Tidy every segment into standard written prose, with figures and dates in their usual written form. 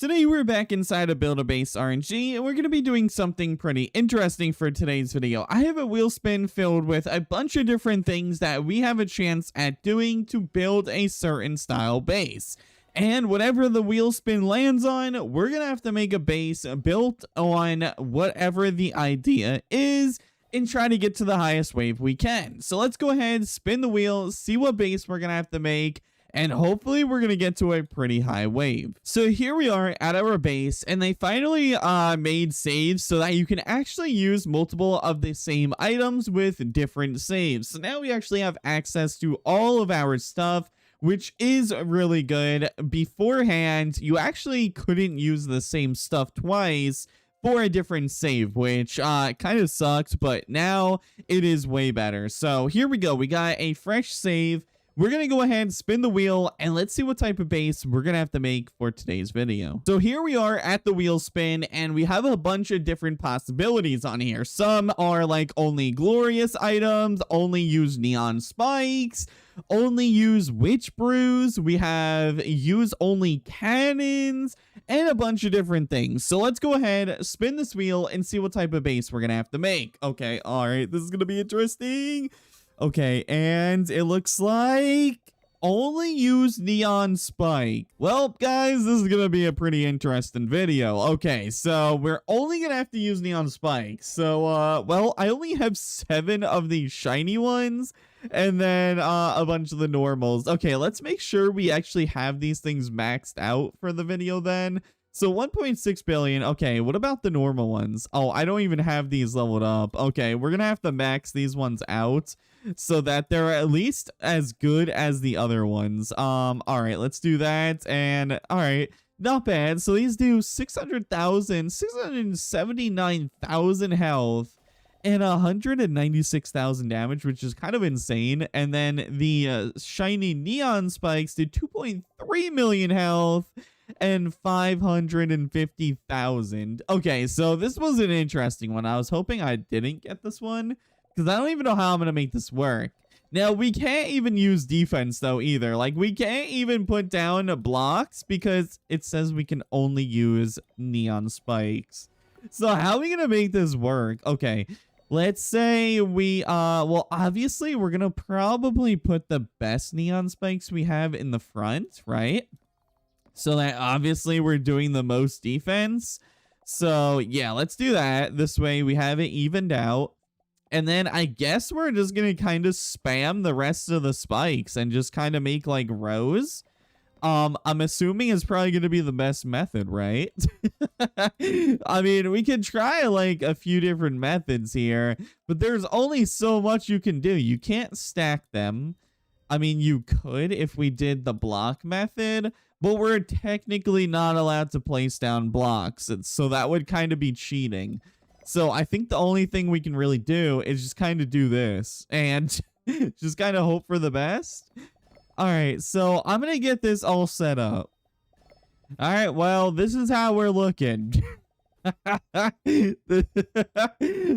Today we're back inside of Build-A-Base RNG, and we're going to be doing something pretty interesting for today's video. I have a wheel spin filled with a bunch of different things that we have a chance at doing to build a certain style base. And whatever the wheel spin lands on, we're going to have to make a base built on whatever the idea is and try to get to the highest wave we can. So let's go ahead, spin the wheel, see what base we're going to have to make, and hopefully we're going to get to a pretty high wave. So here we are at our base, and they finally made saves so that you can actually use multiple of the same items with different saves. So now we actually have access to all of our stuff, which is really good. Beforehand, you actually couldn't use the same stuff twice for a different save, which kind of sucked, but now it is way better. So here we go. We got a fresh save. We're going to go ahead and spin the wheel, and let's see what type of base we're going to have to make for today's video. So here we are at the wheel spin, and we have a bunch of different possibilities on here. Some are like only glorious items, only use neon spikes, only use witch brews. We have use only cannons, and a bunch of different things. So let's go ahead, spin this wheel, and see what type of base we're going to have to make. Okay, all right, this is going to be interesting. Okay, and it looks like only use neon spike. Well, guys, this is gonna be a pretty interesting video. Okay, so we're only gonna have to use neon spikes. So, well, I only have 7 of these shiny ones, and then a bunch of the normals. Okay, let's make sure we actually have these things maxed out for the video then. So 1.6 billion. Okay, what about the normal ones? Oh, I don't even have these leveled up. Okay, we're gonna have to max these ones out so that they're at least as good as the other ones. All right, let's do that. And all right, not bad. So these do 600,000, 679,000 health and 196,000 damage, which is kind of insane. And then the shiny neon spikes did 2.3 million health and 550,000. Okay, so this was an interesting one. I was hoping I didn't get this one because I don't even know how I'm gonna make this work. Now, we can't even use defense though either. Like, we can't even put down blocks because it says we can only use neon spikes. So how are we gonna make this work? Okay, let's say we well, obviously we're gonna probably put the best neon spikes we have in the front, right? So that obviously we're doing the most defense. So yeah, let's do that. This way we have it evened out. And then I guess we're just going to kind of spam the rest of the spikes and just kind of make like rows. I'm assuming it's probably going to be the best method, right? I mean, we could try like a few different methods here, but there's only so much you can do. You can't stack them. I mean, you could if we did the block method, but we're technically not allowed to place down blocks, so that would kind of be cheating. So I think the only thing we can really do is just kind of do this and just kind of hope for the best. All right, so I'm going to get this all set up. All right, well, this is how we're looking. This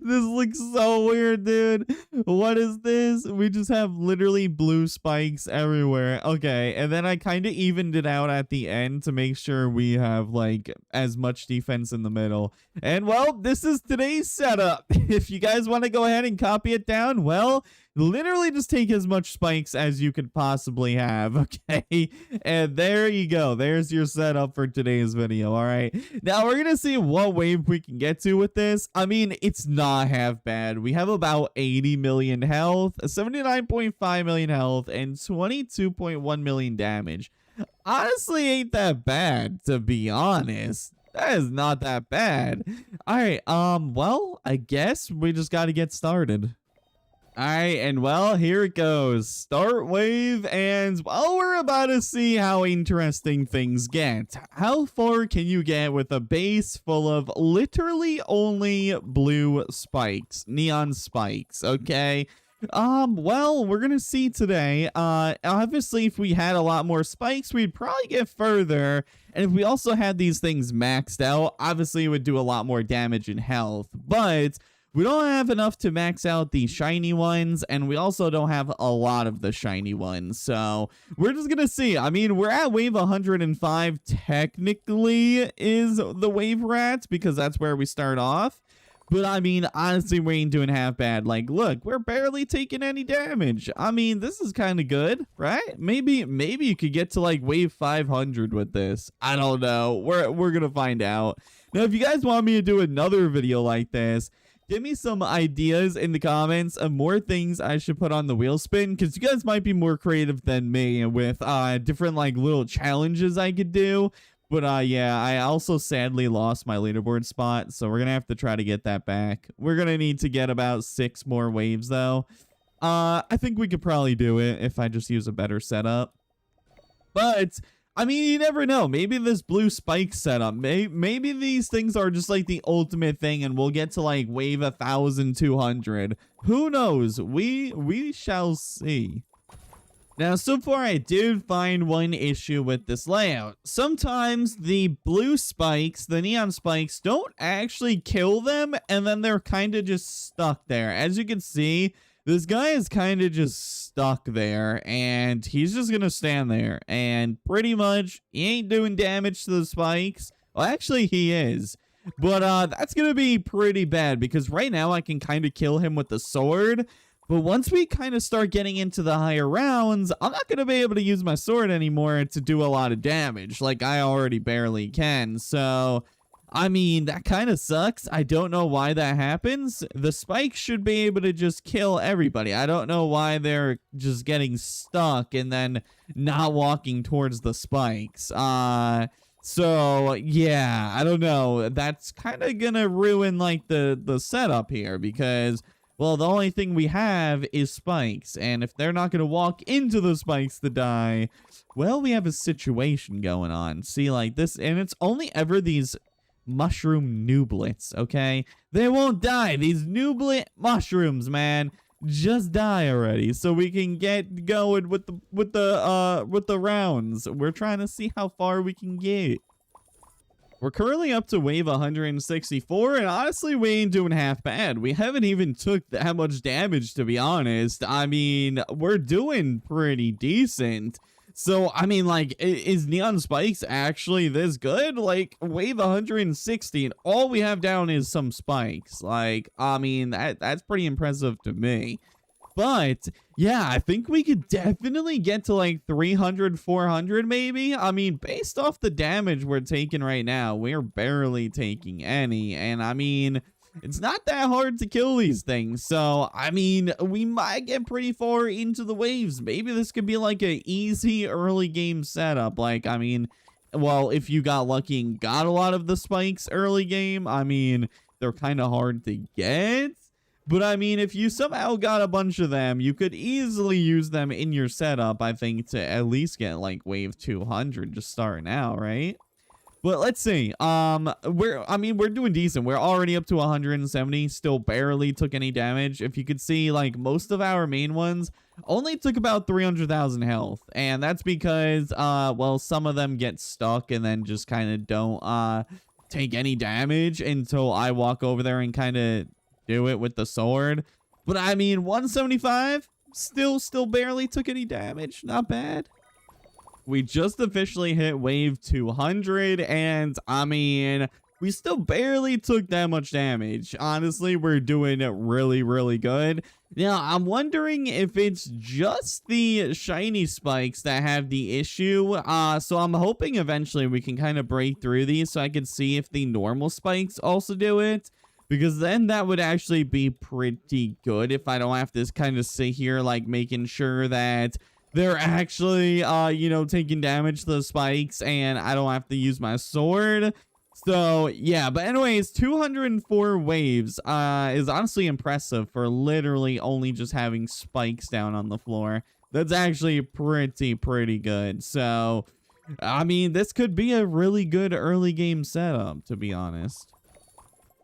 looks so weird, dude. What is this? We just have literally blue spikes everywhere. Okay, and then I kind of evened it out at the end to make sure we have like as much defense in the middle. And well, this is today's setup. If you guys want to go ahead and copy it down, well, literally just take as much spikes as you could possibly have. Okay, and there you go. There's your setup for today's video. All right, now we're gonna see what wave we can get to with this. I mean, it's not half bad. We have about 80 million health, 79.5 million health, and 22.1 million damage. Honestly, ain't that bad, to be honest. That is not that bad. All right, well, I guess we just got to get started. All right, and well, here it goes. Start wave, and well, we're about to see how interesting things get. How far can you get with a base full of literally only blue spikes, neon spikes, okay? Well, we're gonna see today. Obviously, if we had a lot more spikes, we'd probably get further. And if we also had these things maxed out, obviously it would do a lot more damage and health. But We don't have enough to max out the shiny ones, and we also don't have a lot of the shiny ones. So we're just going to see. I mean, we're at wave 105 technically is the wave we're at, because that's where we start off. But I mean, honestly, we ain't doing half bad. Like, look, we're barely taking any damage. I mean, this is kind of good, right? Maybe you could get to like wave 500 with this. I don't know. We're gonna find out. Now, if you guys want me to do another video like this, give me some ideas in the comments of more things I should put on the wheel spin, because you guys might be more creative than me with different like little challenges I could do. But yeah, I also sadly lost my leaderboard spot, so we're gonna have to try to get that back. We're gonna need to get about 6 more waves though. I think we could probably do it if I just use a better setup. But I mean, you never know. Maybe this blue spike setup, maybe these things are just like the ultimate thing, and we'll get to like wave 1,200. Who knows? We shall see. Now, so far, I did find one issue with this layout. Sometimes the blue spikes, the neon spikes, don't actually kill them, and then they're kind of just stuck there. As you can see, this guy is kind of just stuck there, and he's just going to stand there. And pretty much, he ain't doing damage to the spikes. Well, actually, he is. But that's going to be pretty bad, because right now, I can kind of kill him with the sword. But once we kind of start getting into the higher rounds, I'm not going to be able to use my sword anymore to do a lot of damage. Like, I already barely can. So, I mean, that kind of sucks. I don't know why that happens. The spikes should be able to just kill everybody. I don't know why they're just getting stuck and then not walking towards the spikes. So, yeah, I don't know. That's kind of going to ruin, like, the setup here, because, well, the only thing we have is spikes, and if they're not going to walk into the spikes to die, well, we have a situation going on. See, like this, and it's only ever these mushroom nooblets, okay? They won't die. These nooblet mushrooms, man, just die already, so we can get going with the rounds. We're trying to see how far we can get. We're currently up to wave 164, and honestly, we ain't doing half bad. We haven't even took that much damage, to be honest. I mean, we're doing pretty decent. So, I mean, like, is Neon Spikes actually this good? Like, wave 160, and all we have down is some spikes. Like, I mean, that's pretty impressive to me. But, yeah, I think we could definitely get to like 300, 400 maybe. I mean, based off the damage we're taking right now, we're barely taking any. And, I mean, it's not that hard to kill these things. So, I mean, we might get pretty far into the waves. Maybe this could be like a easy early game setup. Like, I mean, well, if you got lucky and got a lot of the spikes early game, I mean, they're kind of hard to get. But, I mean, if you somehow got a bunch of them, you could easily use them in your setup, I think, to at least get, like, wave 200 just starting out, right? But let's see. We're doing decent. We're already up to 170, still barely took any damage. If you could see, like, most of our main ones only took about 300,000 health. And that's because, well, some of them get stuck and then just kind of don't, take any damage until I walk over there and kind of do it with the sword. But I mean, 175 still barely took any damage. Not bad. We just officially hit wave 200, and I mean, we still barely took that much damage. Honestly, we're doing really, really good. Now, I'm wondering if it's just the shiny spikes that have the issue. So I'm hoping eventually we can kind of break through these so I can see if the normal spikes also do it. Because then that would actually be pretty good if I don't have to kind of sit here, like, making sure that they're actually, you know, taking damage to the spikes and I don't have to use my sword. So, yeah. But anyways, 204 waves is honestly impressive for literally only just having spikes down on the floor. That's actually pretty good. So, I mean, this could be a really good early game setup, to be honest.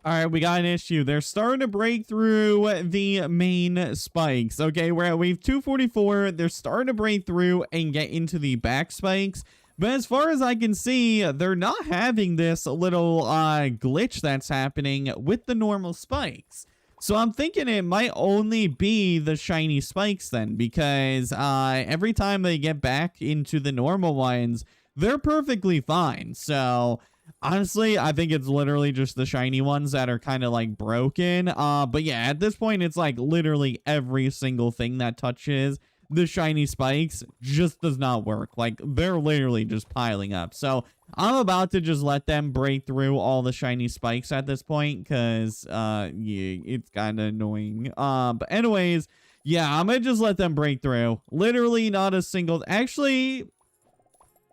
All right, we got an issue. They're starting to break through the main spikes. Okay, we're at wave 244. They're starting to break through and get into the back spikes. But as far as I can see, they're not having this little glitch that's happening with the normal spikes. So I'm thinking it might only be the shiny spikes then, because every time they get back into the normal ones, they're perfectly fine. So honestly, I think it's literally just the shiny ones that are kind of like broken. But yeah, at this point, it's like literally every single thing that touches the shiny spikes just does not work. Like, they're literally just piling up. So I'm about to just let them break through all the shiny spikes at this point, because yeah, it's kind of annoying. But anyways, yeah, I'm gonna just let them break through. Literally not a single, actually,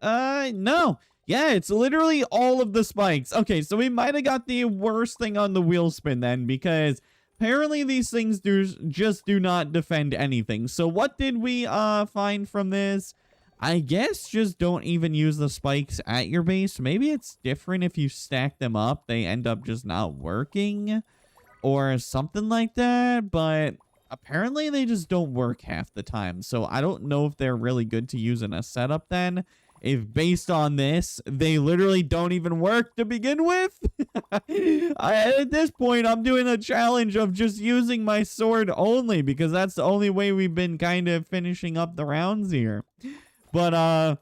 no. Yeah, it's literally all of the spikes. Okay, so we might have got the worst thing on the wheel spin then, because apparently these things just do not defend anything. So what did we find from this? I guess just don't even use the spikes at your base. Maybe it's different if you stack them up. They end up just not working or something like that. But apparently they just don't work half the time. So I don't know if they're really good to use in a setup then. If based on this, they literally don't even work to begin with. At this point, I'm doing a challenge of just using my sword only, because that's the only way we've been kind of finishing up the rounds here. But,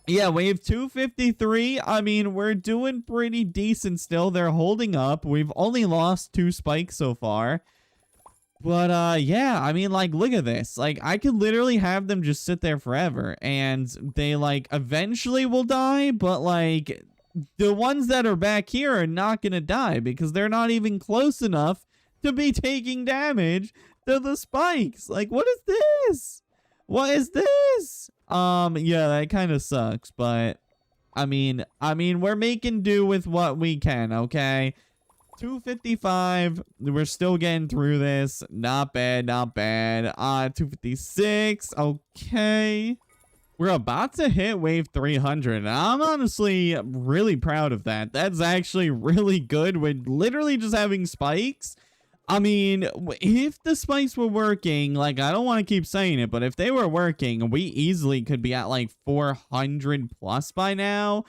yeah, wave 253, I mean, we're doing pretty decent still. They're holding up. We've only lost 2 spikes so far. But, yeah, I mean, like, look at this. Like, I could literally have them just sit there forever, and they, like, eventually will die, but, like, the ones that are back here are not gonna die, because they're not even close enough to be taking damage to the spikes. Like, what is this? What is this? Yeah, that kind of sucks, but, I mean, we're making do with what we can, okay? 255, we're still getting through this. Not bad, not bad. 256, okay. We're about to hit wave 300, and I'm honestly really proud of that. That's actually really good with literally just having spikes. I mean, if the spikes were working, like, I don't want to keep saying it, but if they were working, we easily could be at like 400 plus by now.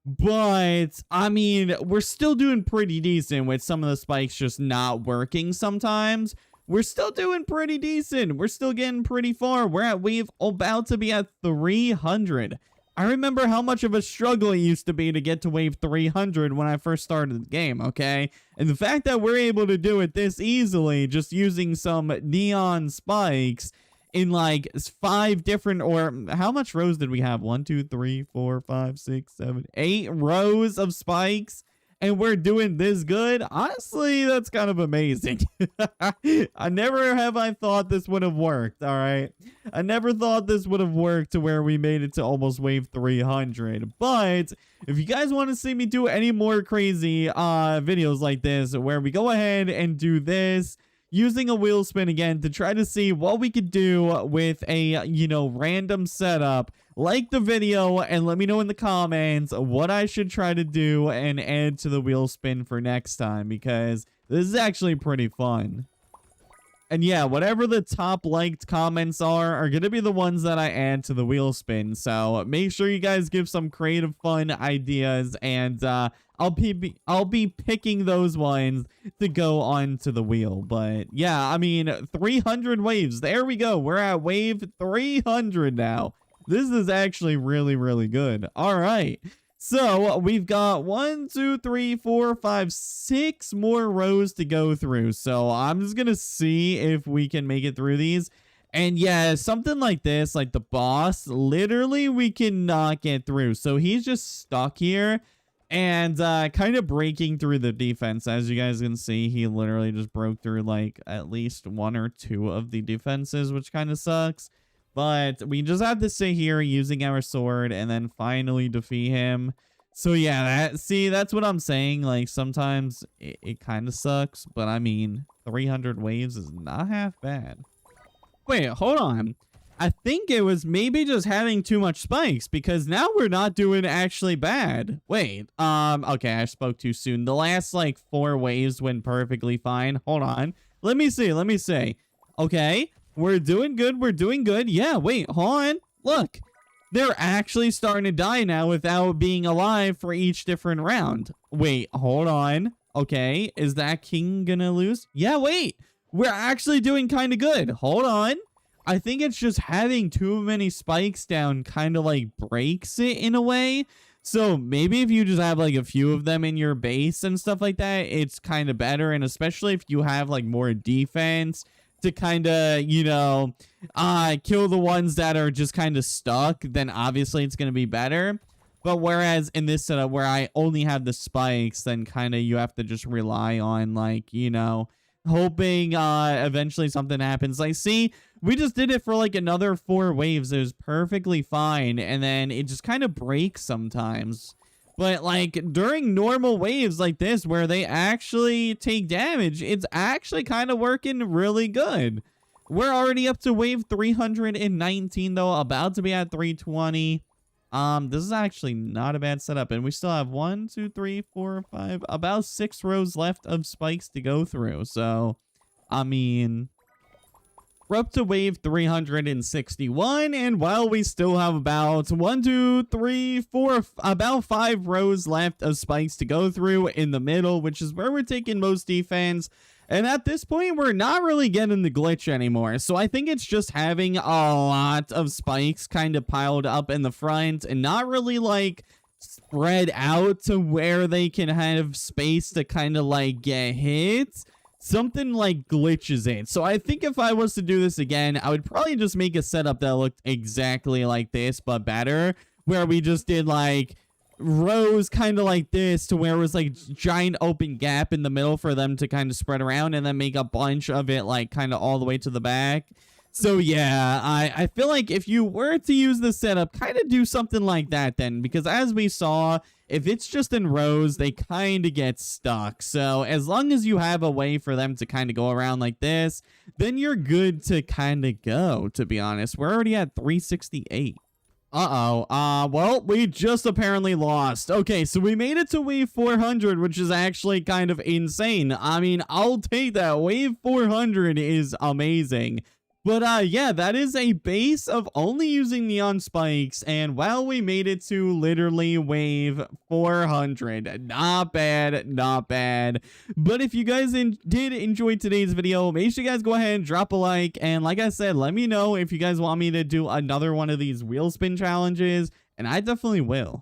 But, I mean, we're still doing pretty decent with some of the spikes just not working sometimes. We're still doing pretty decent. We're still getting pretty far. We've about to be at 300. I remember how much of a struggle it used to be to get to wave 300 when I first started the game, okay? And the fact that we're able to do it this easily just using some neon spikes in like 5 different, or how much rows did we have? 1, 2, 3, 4, 5, 6, 7, 8 rows of spikes, and we're doing this good. Honestly, that's kind of amazing. I never have I thought this would have worked. All right, I never thought this would have worked to where we made it to almost wave 300. But if you guys want to see me do any more crazy videos like this, where we go ahead and do this using a wheel spin again to try to see what we could do with a, you know, random setup, like the video and let me know in the comments what I should try to do and add to the wheel spin for next time, because this is actually pretty fun. And yeah, whatever the top liked comments are going to be the ones that I add to the wheel spin. So make sure you guys give some creative, fun ideas, and I'll be picking those ones to go onto the wheel. But yeah, I mean, 300 waves. There we go. We're at wave 300 now. This is actually really, really good. All right. So we've got 1, 2, 3, 4, 5, 6 more rows to go through. So I'm just going to see if we can make it through these. And yeah, something like this, like the boss, literally we cannot get through. So he's just stuck here and kind of breaking through the defense. As you guys can see, he literally just broke through like at least 1 or 2 of the defenses, which kind of sucks. But we just have to sit here using our sword and then finally defeat him. So yeah, that's what I'm saying. Like, sometimes it kind of sucks, but I mean, 300 waves is not half bad. Wait, hold on. I think it was maybe just having too much spikes, because now we're not doing actually bad. Wait, okay, I spoke too soon. The last like 4 waves went perfectly fine. Hold on. Let me see. Okay. We're doing good. We're doing good. Yeah, wait, hold on. Look, they're actually starting to die now without being alive for each different round. Wait, hold on. Okay, is that king gonna lose? Yeah, wait. We're actually doing kind of good. Hold on. I think it's just having too many spikes down kind of like breaks it in a way. So maybe if you just have like a few of them in your base and stuff like that, it's kind of better. And especially if you have like more defense to kind of, you know, kill the ones that are just kind of stuck, then obviously it's going to be better. But whereas in this setup where I only have the spikes, then kind of you have to just rely on like, you know, hoping eventually something happens. Like, see, we just did it for like another 4 waves. It was perfectly fine. And then it just kind of breaks sometimes. But like during normal waves like this where they actually take damage, it's actually kind of working really good. We're already up to wave 319 though, about to be at 320. This is actually not a bad setup, and we still have 1, 2, 3, 4, 5, about 6 rows left of spikes to go through. So, I mean, we're up to wave 361, and while we still have about 1, 2, 3, 4, about 5 rows left of spikes to go through in the middle, which is where we're taking most defense. And at this point, we're not really getting the glitch anymore. So I think it's just having a lot of spikes kind of piled up in the front and not really like spread out to where they can have space to kind of like get hit. Something like glitches it. So I think if I was to do this again, I would probably just make a setup that looked exactly like this, but better, where we just did like rows kind of like this to where it was like giant open gap in the middle for them to kind of spread around, and then make a bunch of it like kind of all the way to the back. So yeah, I feel like if you were to use this setup, kind of do something like that then, because as we saw, if it's just in rows, they kind of get stuck. So as long as you have a way for them to kind of go around like this, then you're good to kind of go, to be honest. We're already at 368. Well, we just apparently lost. Okay, so we made it to wave 400, which is actually kind of insane. I mean, I'll take that. Wave 400 is amazing. But, yeah, that is a base of only using neon spikes, and well, we made it to literally wave 400. Not bad, not bad. But if you guys did enjoy today's video, make sure you guys go ahead and drop a like, and like I said, let me know if you guys want me to do another one of these wheel spin challenges, and I definitely will.